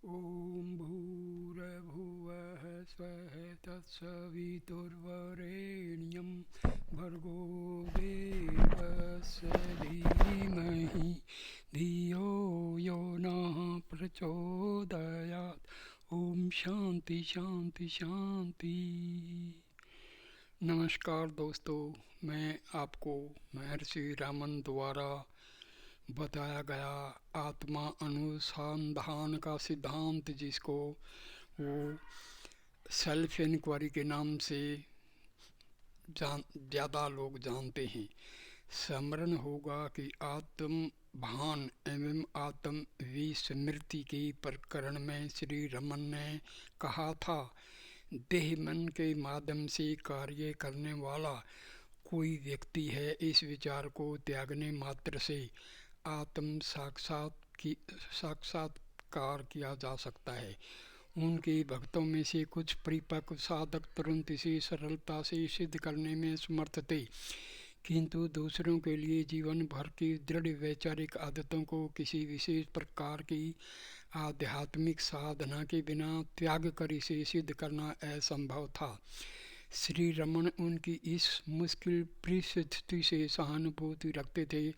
ॐ भूर्भुवः स्वः तत्सवितुर्वरेण्यं भर्गो देवस्य धीमहि धियो यो नः प्रचोदयात्। ओम शांति शांति शांति। नमस्कार दोस्तों, मैं आपको महर्षि रामन द्वारा बताया गया आत्मा अनुसंधान का सिद्धांत, जिसको वो सेल्फ इंक्वायरी के नाम से ज़्यादा लोग जानते हैं, स्मरण होगा कि आत्म भान एवं आत्म विस्मृति के प्रकरण में श्री रमन ने कहा था, देह मन के माध्यम से कार्य करने वाला कोई व्यक्ति है। इस विचार को त्यागने मात्र से आत्म साक्षात्कार किया जा सकता है। उनके भक्तों में से कुछ परिपक्व साधक तुरंत इसे सरलता से सिद्ध करने में समर्थ थे, किंतु दूसरों के लिए जीवन भर की दृढ़ वैचारिक आदतों को किसी विशेष प्रकार की आध्यात्मिक साधना के बिना त्याग कर इसे सिद्ध करना असंभव था। श्री रमन उनकी इस मुश्किल परिस्थिति से सहानुभूति रखते थे,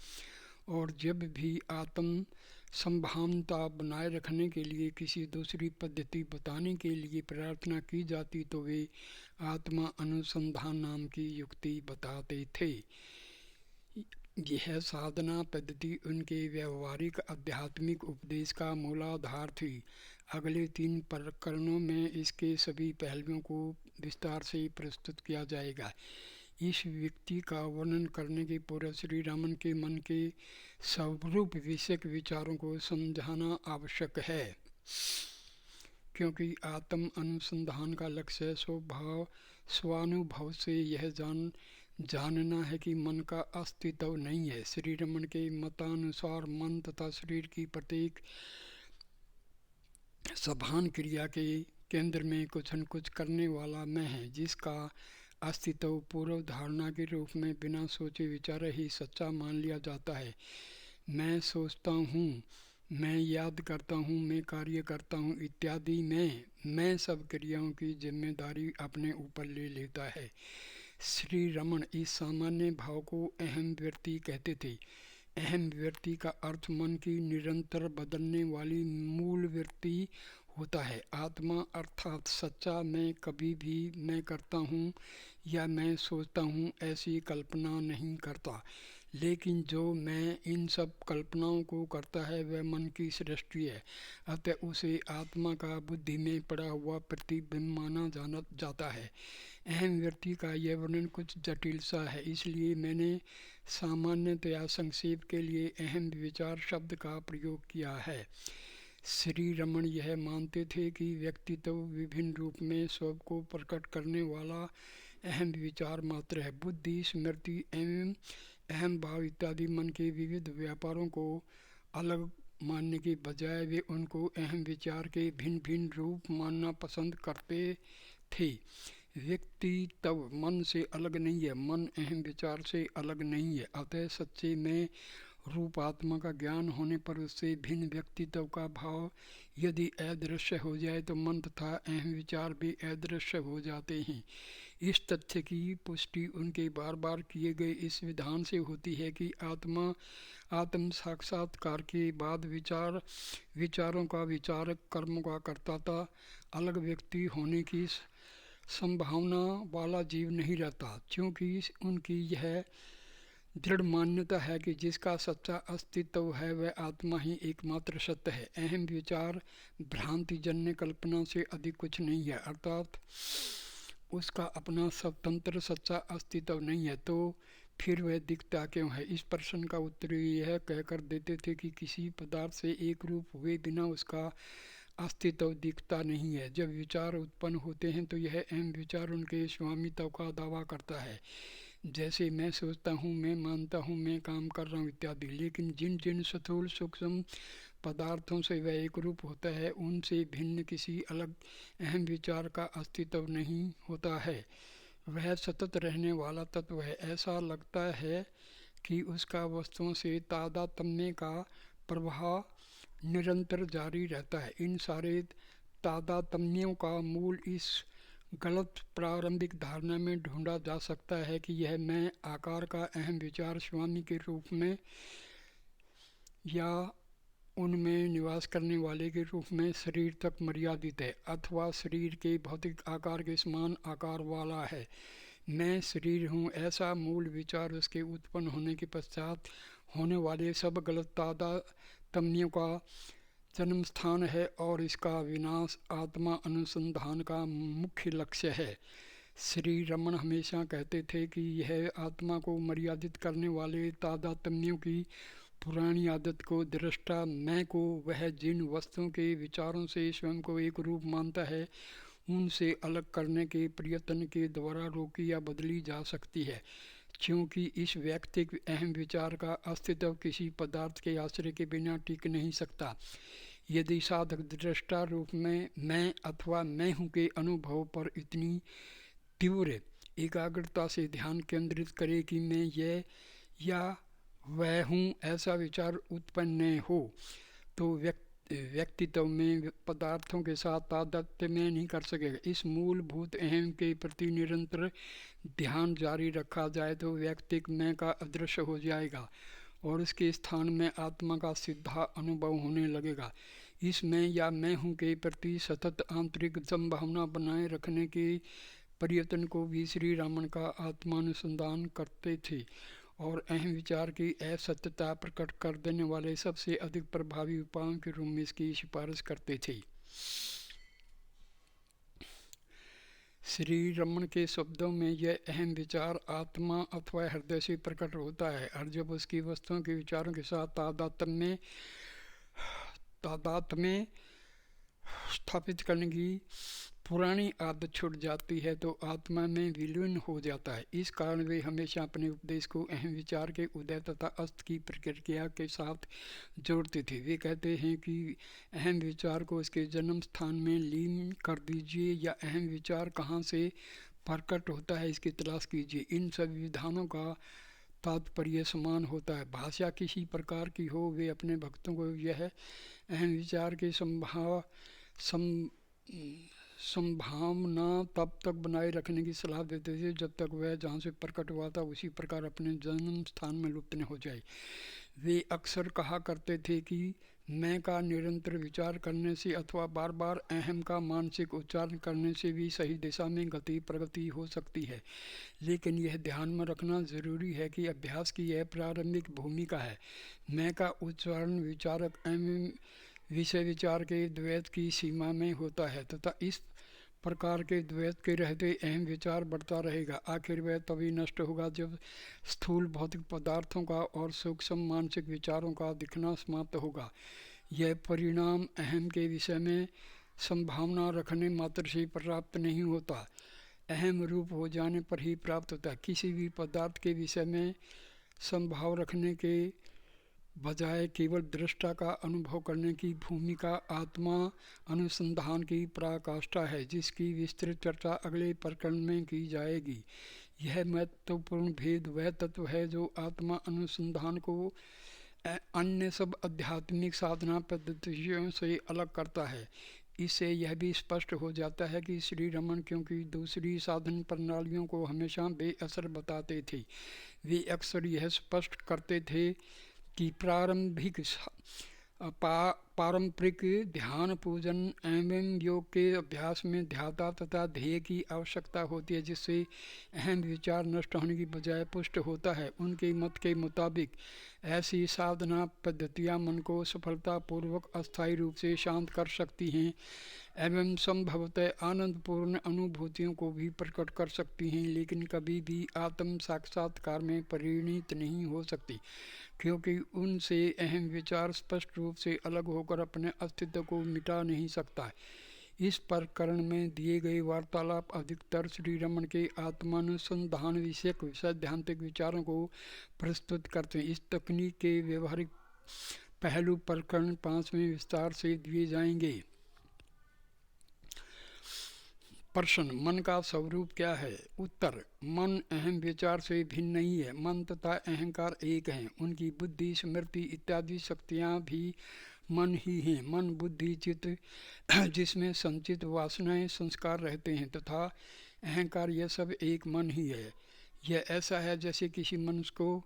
और जब भी आत्म संभावना बनाए रखने के लिए किसी दूसरी पद्धति बताने के लिए प्रार्थना की जाती तो वे आत्मा अनुसंधान नाम की युक्ति बताते थे। यह साधना पद्धति उनके व्यवहारिक आध्यात्मिक उपदेश का मूलाधार थी। अगले 3 प्रकरणों में इसके सभी पहलुओं को विस्तार से प्रस्तुत किया जाएगा। इस व्यक्ति का वर्णन करने के पूर्व श्री रामन के मन के स्वरूप विषयक विचारों को समझाना आवश्यक है, क्योंकि आत्म अनुसंधान का लक्ष्य स्वानुभव से यह जानना है कि मन का अस्तित्व नहीं है। श्री रमन के मतानुसार मन तथा शरीर की प्रत्येक सभान क्रिया के केंद्र में कुछ न कुछ करने वाला मैं है, जिसका अस्तित्व पूर्व धारणा के रूप में बिना सोचे विचारे ही सच्चा मान लिया जाता है। मैं सोचता हूँ, मैं याद करता हूँ, मैं कार्य करता हूँ इत्यादि मैं सब क्रियाओं की जिम्मेदारी अपने ऊपर ले लेता है। श्री रमन इस सामान्य भाव को अहम व्यक्ति कहते थे। अहम व्यक्ति का अर्थ मन की निरंतर बदलने वाली मूल व्यक्ति होता है। आत्मा अर्थात सच्चा मैं कभी भी मैं करता हूँ या मैं सोचता हूँ ऐसी कल्पना नहीं करता, लेकिन जो मैं इन सब कल्पनाओं को करता है वह मन की सृष्टि है। अतः उसे आत्मा का बुद्धि में पड़ा हुआ प्रतिबिंब माना जाता है। अहम व्यक्ति का यह वर्णन कुछ जटिल सा है, इसलिए मैंने सामान्यतया संक्षेप के लिए अहम विचार शब्द का प्रयोग किया है। श्री रमन यह मानते थे कि व्यक्तित्व विभिन्न रूप में स्व को प्रकट करने वाला अहम विचार मात्र है। बुद्धि, स्मृति एवं अहम भाव इत्यादि मन के विविध व्यापारों को अलग मानने के बजाय वे उनको अहम विचार के भिन्न भिन्न रूप मानना पसंद करते थे। व्यक्तित्व मन से अलग नहीं है, मन अहम विचार से अलग नहीं है। अतः सच्चे में रूप आत्मा का ज्ञान होने पर उससे भिन्न व्यक्तित्व का भाव यदि अदृश्य हो जाए तो मन तथा अहम विचार भी अदृश्य हो जाते हैं। इस तथ्य की पुष्टि उनके बार बार किए गए इस विधान से होती है कि आत्म साक्षात्कार के बाद विचारों का विचारक, कर्म का करता था अलग व्यक्ति होने की संभावना वाला जीव नहीं रहता, क्योंकि उनकी यह दृढ़ मान्यता है कि जिसका सच्चा अस्तित्व है वह आत्मा ही एकमात्र सत्य है। अहम विचार भ्रांति जन्य कल्पना से अधिक कुछ नहीं है, अर्थात उसका अपना स्वतंत्र सच्चा अस्तित्व नहीं है। तो फिर वह दिखता क्यों है? इस प्रश्न का उत्तर यह कहकर देते थे कि किसी पदार्थ से एक रूप हुए बिना उसका अस्तित्व दिखता नहीं है। जब विचार उत्पन्न होते हैं तो यह अहम विचार उनके स्वामित्व का दावा करता है, जैसे मैं सोचता हूँ, मैं मानता हूँ, मैं काम कर रहा हूँ इत्यादि। लेकिन जिन जिन स्थूल सूक्ष्म पदार्थों से वह एक रूप होता है, उनसे भिन्न किसी अलग अहम विचार का अस्तित्व नहीं होता है। वह सतत रहने वाला तत्व है। ऐसा लगता है कि उसका वस्तुओं से तादात्म्य का प्रभाव निरंतर जारी रहता है। इन सारे तादात्म्यों का मूल इस गलत प्रारंभिक धारणा में ढूंढा जा सकता है कि यह मैं आकार का अहम विचार स्वामी के रूप में या उनमें निवास करने वाले के रूप में शरीर तक मर्यादित है, अथवा शरीर के भौतिक आकार के समान आकार वाला है। मैं शरीर हूँ ऐसा मूल विचार उसके उत्पन्न होने के पश्चात होने वाले सब गलत तादात्म्यों का जन्म स्थान है और इसका विनाश आत्मा अनुसंधान का मुख्य लक्ष्य है। श्री रमण हमेशा कहते थे कि यह आत्मा को मर्यादित करने वाले तादात्म्यों की पुरानी आदत को दृष्टा मैं को वह जिन वस्तुओं के विचारों से स्वयं को एक रूप मानता है उनसे अलग करने के प्रयत्न के द्वारा रोकी या बदली जा सकती है, क्योंकि इस व्यक्तिक अहम विचार का अस्तित्व किसी पदार्थ के आश्रय के बिना टिक नहीं सकता। यदि साधक दृष्टा रूप में मैं अथवा मैं हूँ के अनुभव पर इतनी तीव्र एकाग्रता से ध्यान केंद्रित करे कि मैं यह या वह हूँ ऐसा विचार उत्पन्न न हो, तो व्यक्तित्व में पदार्थों के साथ तादात्म्य में नहीं कर सकेगा। इस मूलभूत अहम के प्रति निरंतर ध्यान जारी रखा जाए तो व्यक्तिक मैं का अदृश्य हो जाएगा और उसके स्थान में आत्मा का सीधा अनुभव होने लगेगा। इस मैं या मैं हूँ के प्रति सतत आंतरिक संभावना बनाए रखने के प्रयत्न को भी श्री रामन का आत्मानुसंधान करते थे और अहम विचार की असत्यता प्रकट कर देने वाले सबसे अधिक प्रभावी उपायों के रूप में इसकी सिफारिश करते थे। श्री रमन के शब्दों में यह अहम विचार आत्मा अथवा हृदय से प्रकट होता है और जब उसकी वस्तुओं के विचारों के साथ तादात्म्य स्थापित करने की पुरानी आदत छूट जाती है तो आत्मा में विलीन हो जाता है। इस कारण वे हमेशा अपने उपदेश को अहम विचार के उदय तथा अस्त की प्रक्रिया के साथ जोड़ते थे। वे कहते हैं कि अहम विचार को इसके जन्म स्थान में लीन कर दीजिए या अहम विचार कहाँ से प्रकट होता है इसकी तलाश कीजिए। इन सभी विधानों का तात्पर्य समान होता है। भाषा किसी प्रकार की हो, वे अपने भक्तों को यह अहम विचार की संभावना तब तक बनाए रखने की सलाह देते थे जब तक वह जहाँ से प्रकट हुआ था उसी प्रकार अपने जन्म स्थान में लुप्त न हो जाए। वे अक्सर कहा करते थे कि मैं का निरंतर विचार करने से अथवा बार बार अहम का मानसिक उच्चारण करने से भी सही दिशा में प्रगति हो सकती है, लेकिन यह ध्यान में रखना जरूरी है कि अभ्यास की यह प्रारंभिक भूमिका है। मैं का उच्चारण विचारक एवं विषय विचार के द्वैत की सीमा में होता है तथा इस प्रकार के द्वैत के रहते अहम विचार बढ़ता रहेगा। आखिर वह तभी नष्ट होगा जब स्थूल भौतिक पदार्थों का और सूक्ष्म मानसिक विचारों का दिखना समाप्त होगा। यह परिणाम अहम के विषय में संभावना रखने मात्र से प्राप्त नहीं होता, अहम रूप हो जाने पर ही प्राप्त होता है। किसी भी पदार्थ के विषय में संभाव रखने के बजाय केवल दृष्टा का अनुभव करने की भूमिका आत्मा अनुसंधान की पराकाष्ठा है, जिसकी विस्तृत चर्चा अगले प्रकरण में की जाएगी। यह महत्वपूर्ण भेद वह तत्व है जो आत्मा अनुसंधान को अन्य सब आध्यात्मिक साधना पद्धतियों से अलग करता है। इससे यह भी स्पष्ट हो जाता है कि श्री रमन क्योंकि दूसरी साधन प्रणालियों को हमेशा बेअसर बताते थे, वे अक्सर यह स्पष्ट करते थे कि पारंपरिक ध्यान पूजन एवं योग के अभ्यास में ध्याता तथा ध्येय की आवश्यकता होती है, जिससे अहम विचार नष्ट होने की बजाय पुष्ट होता है। उनके मत के मुताबिक ऐसी साधना पद्धतियाँ मन को सफलतापूर्वक अस्थायी रूप से शांत कर सकती हैं एवं संभवतः आनंदपूर्ण अनुभूतियों को भी प्रकट कर सकती हैं, लेकिन कभी भी आत्म साक्षात्कार में परिणित नहीं हो सकती, क्योंकि उनसे अहम विचार स्पष्ट रूप से अलग होकर अपने अस्तित्व को मिटा नहीं सकता। इस प्रकरण में दिए गए वार्तालाप अधिकतर श्री रमन के आत्मानुसंधान विषयक सैद्धांतिक विचारों को प्रस्तुत करते हैं। इस तकनीक के व्यवहारिक पहलू प्रकरण 5 में विस्तार से दिए जाएंगे। प्रश्न, मन का स्वरूप क्या है? उत्तर, मन अहम विचार से भिन्न नहीं है। मन तथा अहंकार एक हैं। उनकी बुद्धि, स्मृति इत्यादि शक्तियाँ भी मन ही हैं। मन बुद्धि चित्त जिसमें संचित वासनाएं संस्कार रहते हैं तथा अहंकार, यह सब एक मन ही है। यह ऐसा है जैसे किसी मनुष्य को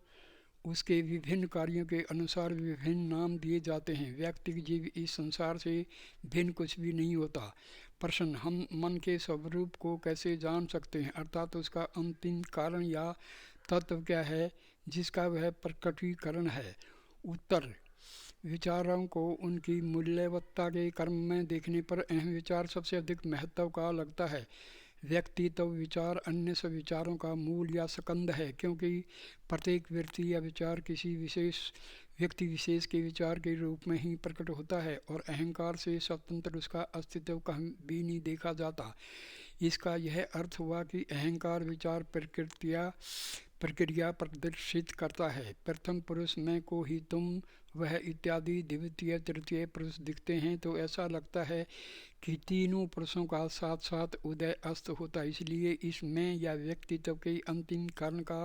उसके विभिन्न कार्यों के अनुसार विभिन्न नाम दिए जाते हैं। व्यक्ति जीव इस संसार से भिन्न कुछ भी नहीं होता। प्रश्न, हम मन के स्वरूप को कैसे जान सकते हैं, अर्थात उसका अंतिम कारण या तत्व क्या है जिसका वह प्रकटीकरण है? उत्तर, विचारों को उनकी मूल्यवत्ता के कर्म में देखने पर अहम विचार सबसे अधिक महत्व का लगता है। व्यक्तित्व विचार अन्य सब विचारों का मूल या स्कंद है, क्योंकि प्रत्येक व्यक्ति या विचार किसी विशेष व्यक्ति विशेष के विचार के रूप में ही प्रकट होता है और अहंकार से स्वतंत्र उसका अस्तित्व कहीं भी नहीं देखा जाता। इसका यह अर्थ हुआ कि अहंकार विचार प्रक्रिया प्रदर्शित करता है। प्रथम पुरुष मैं को ही तुम वह इत्यादि द्वितीय तृतीय पुरुष दिखते हैं तो ऐसा लगता है कि तीनों पुरुषों का साथ साथ उदय अस्त होता है। इसलिए इस मैं या व्यक्तित्व के अंतिम कारण का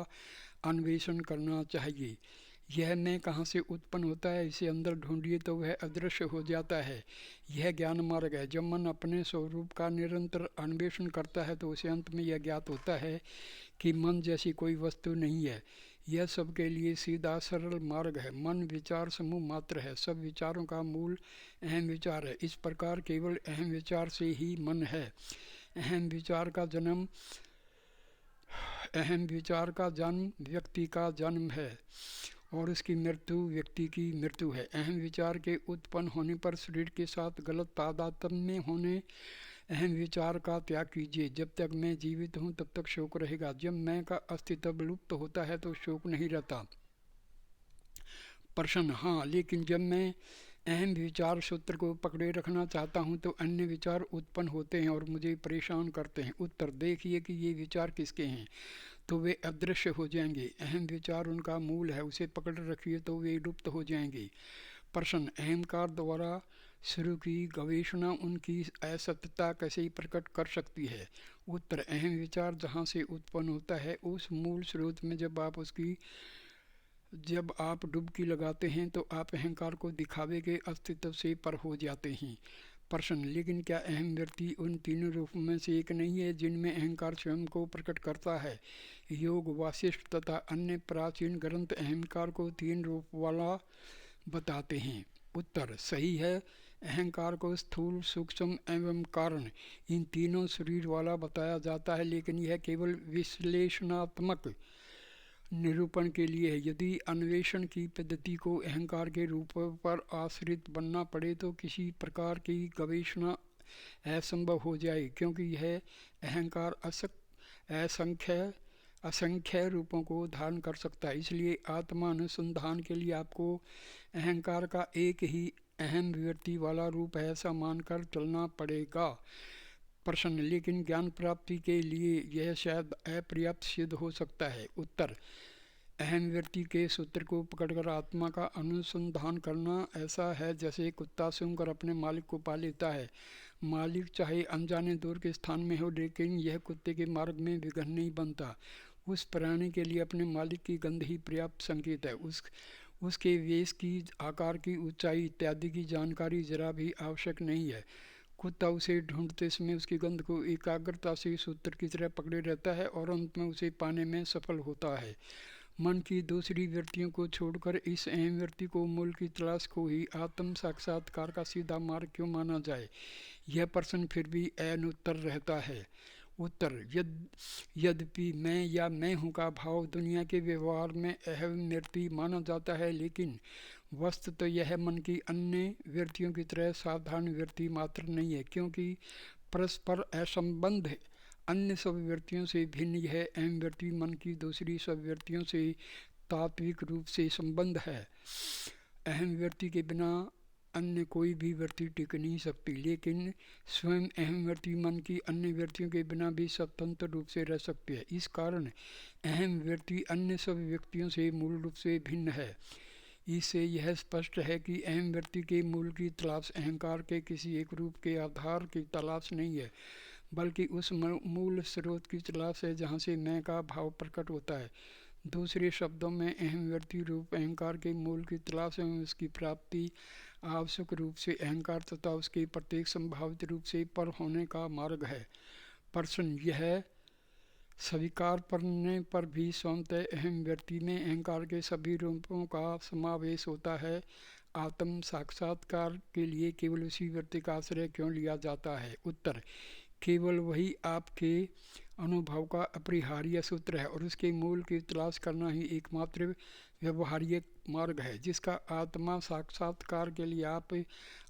अन्वेषण करना चाहिए। यह मैं कहाँ से उत्पन्न होता है, इसे अंदर ढूंढिए तो वह अदृश्य हो जाता है। यह ज्ञान मार्ग है। जब मन अपने स्वरूप का निरंतर अन्वेषण करता है तो उसे अंत में यह ज्ञात होता है कि मन जैसी कोई वस्तु नहीं है। यह सबके लिए सीधा सरल मार्ग है। मन विचार समूह मात्र है। सब विचारों का मूल अहम विचार है। इस प्रकार केवल अहम विचार से ही मन है। अहम विचार का जन्म व्यक्ति का जन्म है और उसकी मृत्यु व्यक्ति की मृत्यु है। अहम विचार के उत्पन्न होने पर शरीर के साथ गलत तादात्म्य होने अहम विचार का त्याग कीजिए। जब तक मैं जीवित हूँ तब तक शोक रहेगा। जब मैं का अस्तित्व लुप्त होता है तो शोक नहीं रहता। प्रश्न, हाँ, लेकिन जब मैं अहम विचार सूत्र को पकड़े रखना चाहता हूँ तो अन्य विचार उत्पन्न होते हैं और मुझे परेशान करते हैं। उत्तर, देखिए कि ये विचार किसके हैं तो वे अदृश्य हो जाएंगे। अहम विचार उनका मूल है, उसे पकड़ रखिए तो वे लुप्त हो जाएंगे। प्रश्न, अहंकार द्वारा शुरू की गवेषणा उनकी असत्यता कैसे प्रकट कर सकती है? उत्तर, अहम विचार जहाँ से उत्पन्न होता है उस मूल स्रोत में जब आप डुबकी लगाते हैं तो आप अहंकार को दिखावे के अस्तित्व से पर हो जाते हैं। प्रश्न, लेकिन क्या अहम व्यक्ति उन तीनों रूपों में से एक नहीं है जिनमें अहंकार स्वयं को प्रकट करता है? योग, वासिष्ठ तथा अन्य प्राचीन ग्रंथ अहंकार को तीन रूप वाला बताते हैं। उत्तर, सही है। अहंकार को स्थूल, सूक्ष्म एवं कारण, इन तीनों शरीर वाला बताया जाता है, लेकिन यह केवल विश्लेषणात्मक निरूपण के लिए है। यदि अन्वेषण की पद्धति को अहंकार के रूपों पर आश्रित बनना पड़े तो किसी प्रकार की गवेषणा असंभव हो जाए, क्योंकि यह अहंकार असंख्य रूपों को धारण कर सकता है। इसलिए आत्मा अनुसंधान के लिए आपको अहंकार का एक ही अहम विवृत्ति वाला रूप है ऐसा मानकर चलना पड़ेगा। प्रश्न, लेकिन ज्ञान प्राप्ति के लिए यह शायद अपर्याप्त सिद्ध हो सकता है। उत्तर, अहम व्यक्ति के सूत्र को पकड़कर आत्मा का अनुसंधान करना ऐसा है जैसे कुत्ता सूंघकर अपने मालिक को पा लेता है। मालिक चाहे अनजाने दूर के स्थान में हो, लेकिन यह कुत्ते के मार्ग में विघ्न नहीं बनता। उस प्राणी के लिए अपने मालिक की गंध ही पर्याप्त संकेत है। उसके वेश की, आकार की, ऊंचाई इत्यादि की जानकारी जरा भी आवश्यक नहीं है। कुत्ता उसे ढूंढते समय उसकी गंध को एकाग्रता से सूत्र की तरह पकड़े रहता है और अंत में उसे पाने में सफल होता है। मन की दूसरी वृत्तियों को छोड़कर इस अहम वृत्ति को मूल की तलाश को ही आत्म साक्षात्कार का सीधा मार्ग क्यों माना जाए? यह प्रश्न फिर भी अनुत्तर रहता है। उत्तर, यद्यपि मैं या मैं हूँ का भाव दुनिया के व्यवहार में अहम वृत्ति माना जाता है, लेकिन वस्तुतः यह मन की अन्य वृत्तियों की तरह साधारण वृत्ति मात्र नहीं है, क्योंकि परस्पर असंबद्ध अन्य सब वृत्तियों से भिन्न यह अहम वृत्ति मन की दूसरी सब वृत्तियों से तात्विक रूप से संबंध है। अहम वृत्ति के बिना अन्य कोई भी वृत्ति टिक नहीं सकती, लेकिन स्वयं अहम वृत्ति मन की अन्य वृत्तियों के बिना भी स्वतंत्र रूप से रह सकती है। इस कारण अहम वृत्ति अन्य सब व्यक्तियों से मूल रूप से भिन्न है। इससे यह स्पष्ट है कि अहम वृत्ति के मूल की तलाश अहंकार के किसी एक रूप के आधार की तलाश नहीं है, बल्कि उस मूल स्रोत की तलाश है जहाँ से मैं का भाव प्रकट होता है। दूसरे शब्दों में अहम वृत्ति रूप अहंकार के मूल की तलाश एवं उसकी प्राप्ति आवश्यक रूप से अहंकार तथा उसके प्रत्येक संभावित रूप से पर होने का मार्ग है। प्रश्न, यह स्वीकार करने पर भी स्वतः अहम व्यक्ति में अहंकार के सभी रूपों का समावेश होता है। आत्म साक्षात्कार के लिए केवल उसी व्यक्ति का आश्रय क्यों लिया जाता है? उत्तर, केवल वही आपके अनुभव का अपरिहार्य सूत्र है और उसके मूल की तलाश करना ही एकमात्र व्यवहार्य मार्ग है जिसका आत्मा साक्षात्कार के लिए आप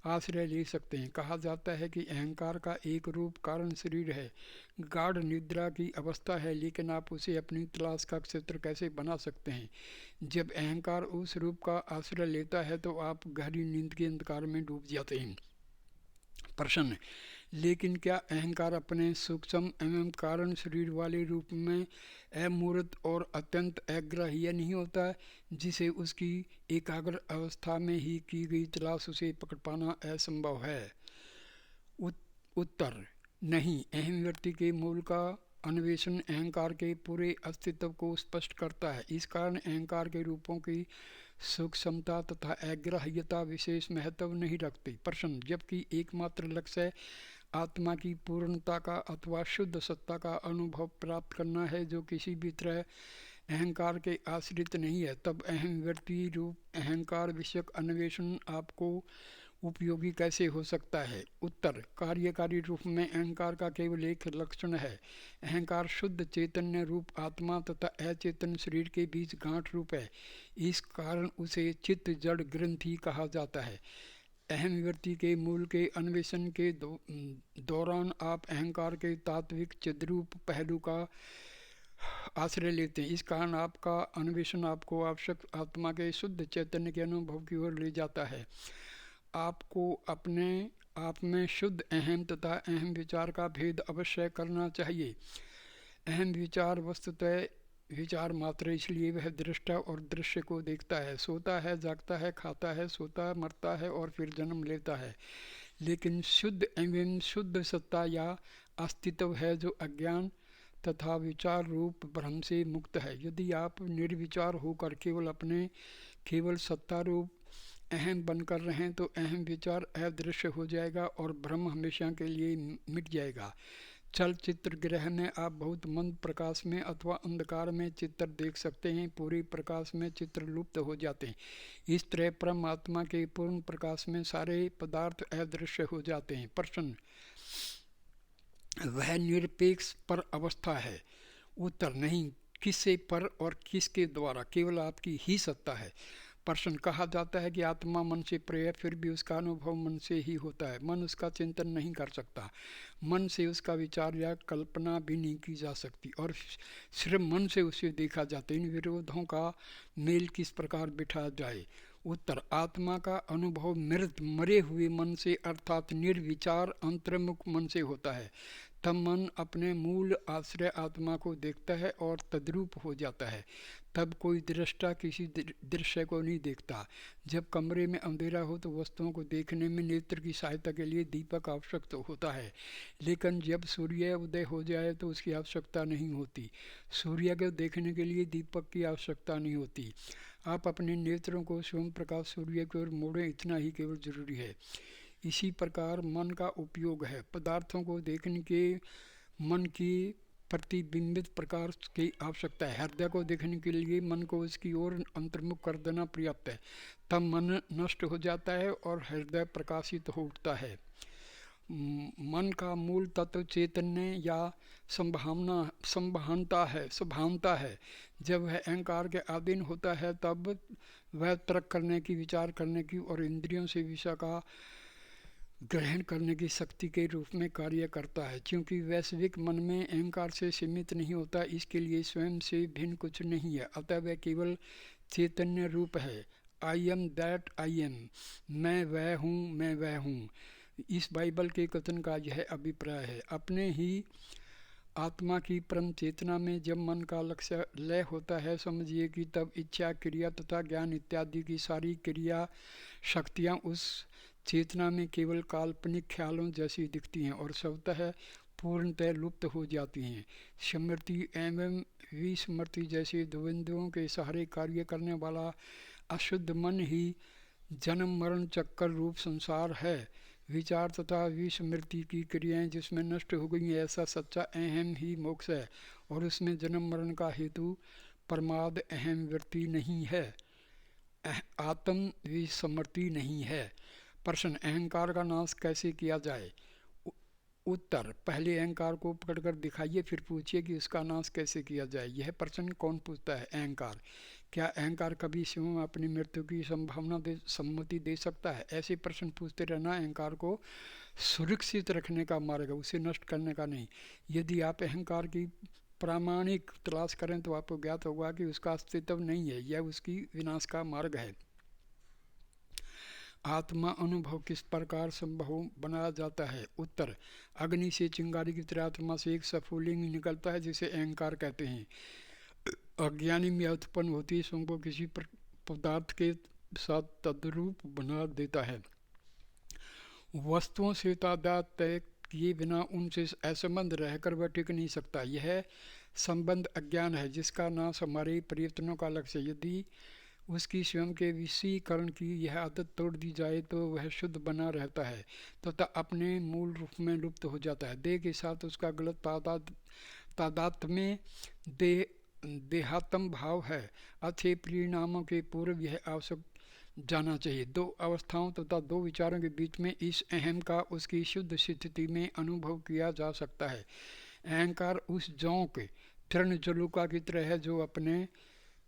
आश्रय ले सकते हैं। कहा जाता है कि अहंकार का एक रूप कारण शरीर है, गाढ़ निद्रा की अवस्था है, लेकिन आप उसे अपनी तलाश का क्षेत्र कैसे बना सकते हैं? जब अहंकार उस रूप का आश्रय लेता है तो आप गहरी नींद के अंधकार में डूब जाते हैं। प्रश्न, लेकिन क्या अहंकार अपने सूक्ष्म एवं कारण शरीर वाले रूप में अमूर्त और अत्यंत अग्राह्य नहीं होता, जिसे उसकी एकाग्र अवस्था में ही की गई तलाश उसे पकड़ पाना असंभव है? उत्तर, नहीं। अहम व्यक्ति के मूल का अन्वेषण अहंकार के पूरे अस्तित्व को स्पष्ट करता है। इस कारण अहंकार के रूपों की सूक्ष्मता तथा अग्राह्यता विशेष महत्व नहीं रखती। प्रश्न, जबकि एकमात्र लक्ष्य आत्मा की पूर्णता का अथवा शुद्ध सत्ता का अनुभव प्राप्त करना है जो किसी भी तरह अहंकार के आश्रित नहीं है, तब अहम व्यक्ति रूप अहंकार विषयक अन्वेषण आपको उपयोगी कैसे हो सकता है? उत्तर, कार्यकारी रूप में अहंकार का केवल एक लक्षण है। अहंकार शुद्ध चैतन्य रूप आत्मा तथा अचेतन शरीर के बीच गांठ रूप है। इस कारण उसे चित्त जड़ ग्रंथि कहा जाता है। अहम व्यक्ति के मूल के अन्वेषण के दौरान आप अहंकार के तात्विक चिद्रूप पहलू का आश्रय लेते हैं। इस कारण आपका अन्वेषण आपको आवश्यक आत्मा के शुद्ध चैतन्य के अनुभव की ओर ले जाता है। आपको अपने आप में शुद्ध अहम तथा अहम विचार का भेद अवश्य करना चाहिए। अहम विचार वस्तुतः विचार मात्र, इसलिए वह दृष्टा और दृश्य को देखता है, सोता है, जागता है, खाता है, सोता है, मरता है और फिर जन्म लेता है। लेकिन शुद्ध एवं शुद्ध सत्ता या अस्तित्व है जो अज्ञान तथा विचार रूप भ्रम से मुक्त है। यदि आप निर्विचार होकर केवल सत्ता रूप अहम बनकर रहें तो अहम विचार अदृश्य हो जाएगा और भ्रम हमेशा के लिए मिट जाएगा। चलचित्र गृह में आप बहुत मंद प्रकाश में अथवा अंधकार में चित्र देख सकते हैं, पूरे प्रकाश में चित्र लुप्त हो जाते हैं। इस तरह परमात्मा के पूर्ण प्रकाश में सारे पदार्थ अदृश्य हो जाते हैं। प्रश्न, वह निरपेक्ष पर अवस्था है? उत्तर, नहीं। किससे पर और किसके द्वारा? केवल आपकी ही सत्ता है। प्रश्न, कहा जाता है कि आत्मा मन से परे है, फिर भी उसका अनुभव मन से ही होता है। मन उसका चिंतन नहीं कर सकता, मन से उसका विचार या कल्पना भी नहीं की जा सकती और सिर्फ मन से उसे देखा जाता है। इन विरोधों का मेल किस प्रकार बिठा जाए? उत्तर, आत्मा का अनुभव मृत मरे हुए मन से अर्थात निर्विचार अंतर्मुख मन से होता है। तब मन अपने मूल आश्रय आत्मा को देखता है और तद्रूप हो जाता है। तब कोई दृष्टा किसी दृश्य को नहीं देखता। जब कमरे में अंधेरा हो तो वस्तुओं को देखने में नेत्र की सहायता के लिए दीपक आवश्यक होता है, लेकिन जब सूर्य उदय हो जाए तो उसकी आवश्यकता नहीं होती। सूर्य को देखने के लिए दीपक की आवश्यकता नहीं होती। आप अपने नेत्रों को स्वयं प्रकाश सूर्य की ओर मोड़ें, इतना ही केवल जरूरी है। इसी प्रकार मन का उपयोग है। पदार्थों को देखने के मन की प्रतिबिंबित प्रकार की आवश्यकता है। हृदय को देखने के लिए मन को उसकी ओर अंतर्मुख कर देना पर्याप्त है। तब मन नष्ट हो जाता है और हृदय प्रकाशित हो उठता है। मन का मूल तत्व चैतन्य या संभावनता है। जब वह अहंकार के अधीन होता है तब वह तर्क करने की, विचार करने की और इंद्रियों से विषय का ग्रहण करने की शक्ति के रूप में कार्य करता है। क्योंकि वैश्विक मन में अहंकार से सीमित नहीं होता, इसके लिए स्वयं से भिन्न कुछ नहीं है, अतः वह केवल चैतन्य रूप है। I am that I am, मैं वह हूँ, मैं वह हूँ। इस बाइबल के कथन का यह अभिप्राय है। अपने ही आत्मा की परम चेतना में जब मन का लक्ष्य लय होता है, समझिए कि तब इच्छा, क्रिया तथा ज्ञान इत्यादि की सारी क्रिया शक्तियाँ उस चेतना में केवल काल्पनिक ख्यालों जैसी दिखती हैं और स्वतः पूर्णतः लुप्त हो जाती हैं। स्मृति एवं विस्मृति जैसे द्वंद्वों के सहारे कार्य करने वाला अशुद्ध मन ही जन्म मरण चक्कर रूप संसार है। विचार तथा विस्मृति की क्रियाएं जिसमें नष्ट हो गई हैं, ऐसा सच्चा अहम ही मोक्ष है, और उसमें जन्म मरण का हेतु प्रमाद अहम वृत्ति नहीं है, आत्म विस्मृति नहीं है। प्रश्न, अहंकार का नाश कैसे किया जाए? उत्तर, पहले अहंकार को पकड़कर दिखाइए, फिर पूछिए कि उसका नाश कैसे किया जाए। यह प्रश्न कौन पूछता है? अहंकार। क्या अहंकार कभी स्वयं अपनी मृत्यु की सम्मति दे सकता है? ऐसे प्रश्न पूछते रहना अहंकार को सुरक्षित रखने का मार्ग है, उसे नष्ट करने का नहीं। यदि आप अहंकार की प्रामाणिक तलाश करें तो आपको ज्ञात होगा कि उसका अस्तित्व नहीं है, यह उसकी विनाश का मार्ग है। आत्मा अनुभव किस प्रकार संभव बनाया जाता है? उत्तर, अग्नि से चिंगारी की तरह आत्मा से एक स्फुलिंग निकलता है जिसे अहंकार कहते हैं। अज्ञानी में उत्पन्न होती स्वयं को किसी पदार्थ के साथ तद्रूप बना देता है। वस्तुओं से तादाद तय किए बिना उनसे असंबंध रहकर वह टिक नहीं सकता। यह संबंध अज्ञान है जिसका नाश हमारे प्रयत्नों का लक्ष्य है। यदि उसकी स्वयं के विषयीकरण की यह आदत तोड़ दी जाए तो वह शुद्ध बना रहता है तथा अपने मूल रूप में लुप्त हो जाता है। देह के साथ उसका गलत तादाद में देहात्म भाव है। अच्छे परिणामों के पूर्व यह आवश्यक जाना चाहिए। दो अवस्थाओं तथा दो विचारों के बीच में इस अहम का उसकी शुद्ध स्थिति में अनुभव किया जा सकता है। अहंकार उस जोंक तृण जलुका की तरह है जो अपने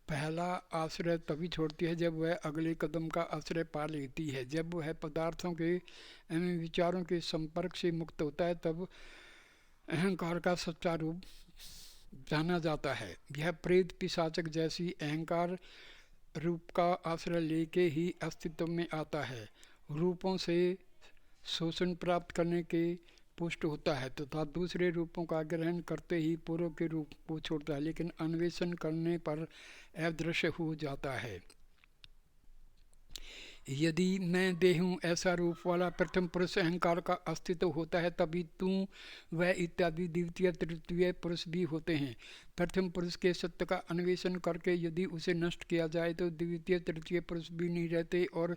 पहला आश्रय तभी छोड़ती है जब वह अगले कदम का आश्रय पा लेती है। जब वह पदार्थों के एवं विचारों के संपर्क से मुक्त होता है तब अहंकार का सच्चा रूप जाना जाता है। यह प्रेत पिशाचक जैसी अहंकार रूप का आश्रय लेके ही अस्तित्व में आता है। रूपों से शोषण प्राप्त करने के पुष्ट होता है तथा दूसरे रूपों का ग्रहण करते ही पूर्व के रूप को छोड़ता है, लेकिन अन्वेषण करने पर अदृश्य हो जाता है। यदि मैं देह हूँ ऐसा रूप वाला प्रथम पुरुष अहंकार का अस्तित्व होता है, तभी तू वह इत्यादि द्वितीय तृतीय पुरुष भी होते हैं। प्रथम पुरुष के सत्य का अन्वेषण करके यदि उसे नष्ट किया जाए तो द्वितीय तृतीय पुरुष भी नहीं रहते, और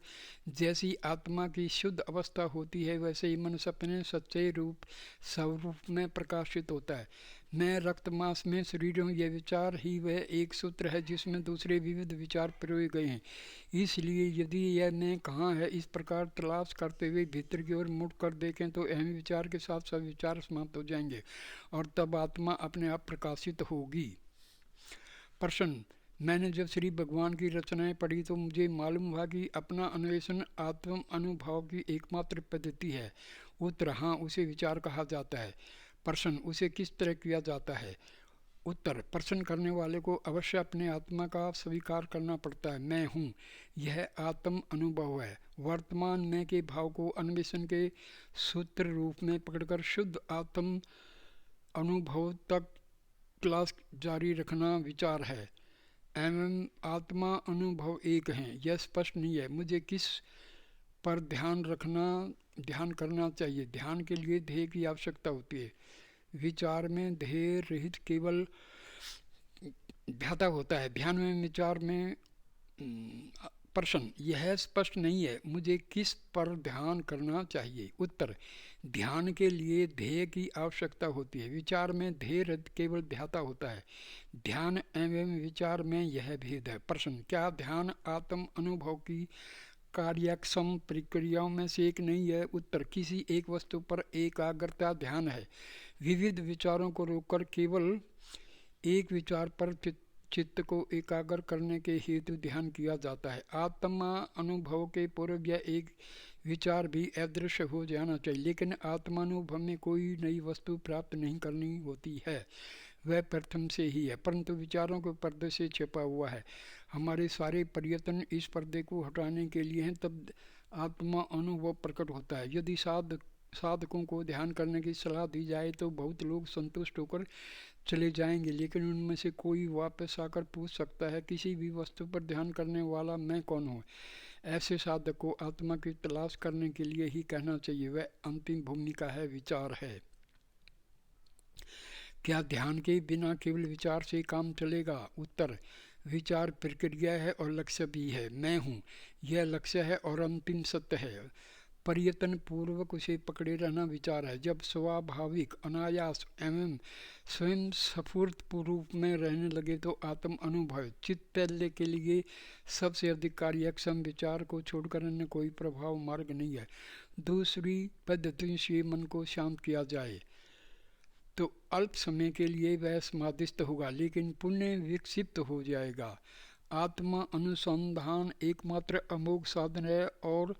जैसी आत्मा की शुद्ध अवस्था होती है वैसे ही मनुष्य अपने सच्चे रूप स्वरूप में प्रकाशित होता है। मैं रक्त मांस में शरीर हूँ, यह विचार ही वह एक सूत्र है जिसमें दूसरे विविध विचार पिरोए गए हैं। इसलिए यदि यह मैं कहाँ है इस प्रकार तलाश करते हुए भीतर की ओर मुड़ कर देखें तो अहम विचार के साथ सब विचार समाप्त हो जाएंगे और तब आत्मा अपने आप प्रकाशित होगी। प्रश्न, मैंने जब श्री भगवान की रचनाएं पढ़ी तो मुझे मालूम हुआ कि अपना अन्वेषण आत्म अनुभव की एकमात्र पद्धति है। उत्तर, हाँ, उसे विचार कहा जाता है। प्रश्न, उसे किस तरह किया जाता है? उत्तर, प्रश्न करने वाले को अवश्य अपने आत्मा का स्वीकार करना पड़ता है। मैं हूँ, यह आत्म अनुभव है। वर्तमान मैं के भाव को अन्वेषण के सूत्र रूप में पकड़कर शुद्ध आत्म अनुभव तक क्लास जारी रखना विचार है। एवं आत्मा अनुभव एक हैं, यह स्पष्ट नहीं है। मुझे किस पर ध्यान करना चाहिए? ध्यान के लिए ध्येय की आवश्यकता होती है। विचार में ध्येय रहित केवल ध्याता होता है, ध्यान में विचार में। प्रश्न, यह स्पष्ट नहीं है, मुझे किस पर ध्यान करना चाहिए? उत्तर, ध्यान के लिए ध्येय की आवश्यकता होती है। विचार में ध्येय रहित केवल ध्याता होता है। ध्यान एवं विचार में यह भेद है। प्रश्न, क्या ध्यान आत्म अनुभव की कार्यक्षम प्रक्रियाओं में से एक नहीं है? उत्तर, किसी एक वस्तु पर एकाग्रता ध्यान है। विविध विचारों को रोककर केवल एक विचार पर चित्त को एकाग्र करने के हेतु ध्यान किया जाता है। आत्मा अनुभव के पूर्व यह एक विचार भी अदृश्य हो जाना चाहिए, लेकिन आत्मानुभव में कोई नई वस्तु प्राप्त नहीं करनी होती है, वह प्रथम से ही है, परंतु विचारों के पर्दे से छिपा हुआ है। हमारे सारे प्रयत्न इस पर्दे को हटाने के लिए हैं, तब आत्मा अनुभव प्रकट होता है। यदि साधकों को ध्यान करने की सलाह दी जाए तो बहुत लोग संतुष्ट होकर चले जाएंगे, लेकिन उनमें से कोई वापस आकर पूछ सकता है, किसी भी वस्तु पर ध्यान करने वाला मैं कौन हूँ? ऐसे साधक को आत्मा की तलाश करने के लिए ही कहना चाहिए, वह अंतिम भूमिका है, विचार है। क्या ध्यान के बिना केवल विचार से काम चलेगा? उत्तर, विचार प्रक्रिया है और लक्ष्य भी है। मैं हूँ, यह लक्ष्य है और अंतिम सत्य है। प्रयत्न पूर्वक उसे पकड़े रहना विचार है। जब स्वाभाविक, अनायास एवं स्वयं स्फूर्त रूप में रहने लगे तो आत्म अनुभव चित्तैल्य के लिए सबसे अधिक कार्यक्षम। विचार को छोड़कर अन्य कोई प्रभाव मार्ग नहीं है। दूसरी पद्धति से मन को शांत किया जाए तो अल्प समय के लिए वह समाधिस्थ होगा, लेकिन पुण्य विकसित हो जाएगा। आत्मा अनुसंधान एकमात्र अमोघ साधन है और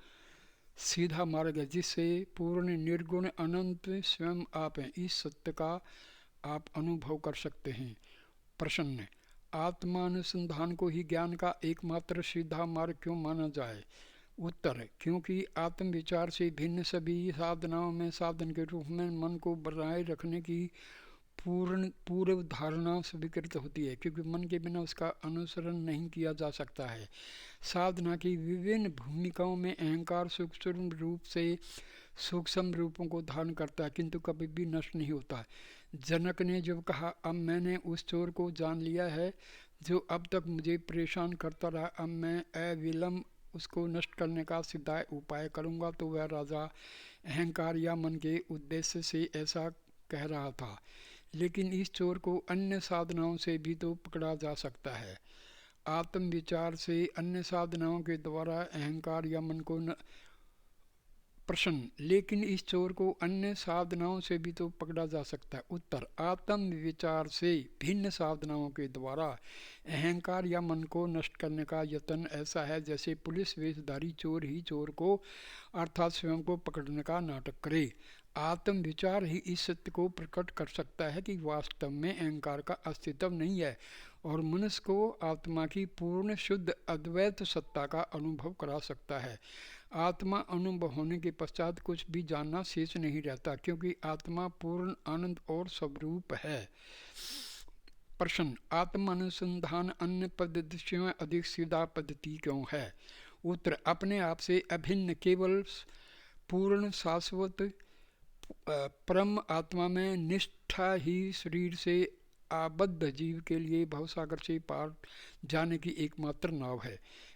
सीधा मार्ग है, जिससे पूर्ण निर्गुण अनंत स्वयं आप हैं। इस सत्य का आप अनुभव कर सकते हैं। प्रश्न: आत्मानुसंधान को ही ज्ञान का एकमात्र सीधा मार्ग क्यों माना जाए? उत्तर: क्योंकि आत्म विचार से भिन्न सभी साधनाओं में साधन के रूप में मन को बनाए रखने की पूर्व धारणा स्वीकृत होती है, क्योंकि मन के बिना उसका अनुसरण नहीं किया जा सकता है। साधना की विभिन्न भूमिकाओं में अहंकार सूक्ष्म रूप से सूक्ष्म रूपों को धारण करता है, किंतु कभी भी नष्ट नहीं होता। जनक ने जब कहा, अब मैंने उस चोर को जान लिया है जो अब तक मुझे परेशान करता रहा, अब मैं अविलंब उसको नष्ट करने का सीधा उपाय करूँगा, तो वह राजा अहंकार या मन के उद्देश्य से ऐसा कह रहा था। लेकिन इस चोर को अन्य साधनाओं से भी तो पकड़ा जा सकता है। आत्म विचार से अन्य साधनाओं के द्वारा अहंकार या मन को प्रश्न: लेकिन इस चोर को अन्य साधनाओं से भी तो पकड़ा जा सकता है। उत्तर: आत्म विचार से भिन्न साधनाओं के द्वारा अहंकार या मन को नष्ट करने का यत्न ऐसा है जैसे पुलिस वेशधारी चोर ही चोर को अर्थात स्वयं को पकड़ने का नाटक करे। आत्म विचार ही इस सत्य को प्रकट कर सकता है कि वास्तव में अहंकार का अस्तित्व नहीं है और मनुष्य को आत्मा की पूर्ण शुद्ध अद्वैत सत्ता का अनुभव करा सकता है। आत्मा अनुभव होने के पश्चात कुछ भी जानना शेष नहीं रहता, क्योंकि आत्मा पूर्ण आनंद और स्वरूप है। प्रश्न: आत्मानुसंधान अन्य पद्धतियों में अधिक सीधा पद्धति क्यों है? उत्तर: अपने आप से अभिन्न, केवल पूर्ण शाश्वत परम आत्मा में निष्ठा ही शरीर से आबद्ध जीव के लिए भवसागर से पार जाने की एकमात्र नाव है।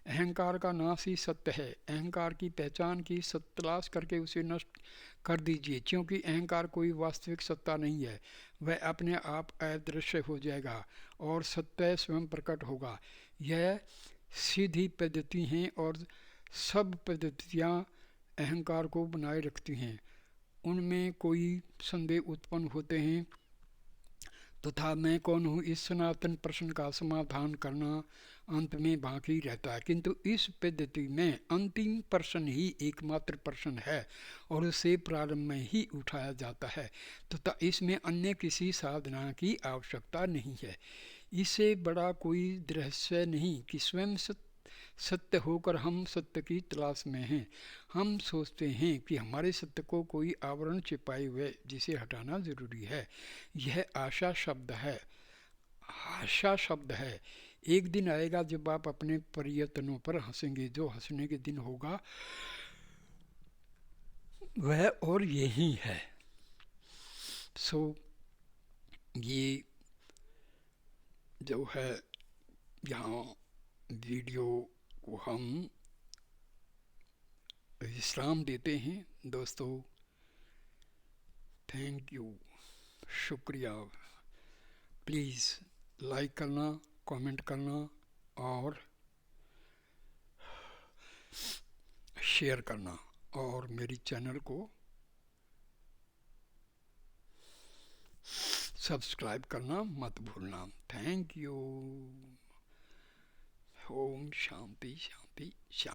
अहंकार का नाश ही सत्य है। अहंकार की पहचान की तलाश करके उसे नष्ट कर दीजिए, क्योंकि अहंकार कोई वास्तविक सत्ता नहीं है। वह अपने आप अदृश्य हो जाएगा और सत्य स्वयं प्रकट होगा। यह सीधी पद्धति हैं और सब पद्धतियाँ अहंकार को बनाए रखती हैं। उनमें कोई संदेह उत्पन्न होते हैं तथा मैं कौन हूँ, इस सनातन प्रश्न का समाधान करना अंत में बाकी रहता है। किंतु इस पद्धति में अंतिम प्रश्न ही एकमात्र प्रश्न है और उसे प्रारंभ में ही उठाया जाता है तथा इसमें अन्य किसी साधना की आवश्यकता नहीं है। इससे बड़ा कोई रहस्य नहीं कि स्वयं सत्य होकर हम सत्य की तलाश में हैं। हम सोचते हैं कि हमारे सत्य को कोई आवरण छिपाए हुए जिसे हटाना जरूरी है। यह आशा शब्द है, आशा शब्द है। एक दिन आएगा जब आप अपने प्रयत्नों पर हंसेंगे। जो हंसने के दिन होगा वह और यही है। ये जो है यहाँ वीडियो को हम विश्राम देते हैं दोस्तों। थैंक यू, शुक्रिया। प्लीज़ लाइक करना, कमेंट करना और शेयर करना और मेरी चैनल को सब्सक्राइब करना मत भूलना। Thank you. ओम शांति शांति शांति।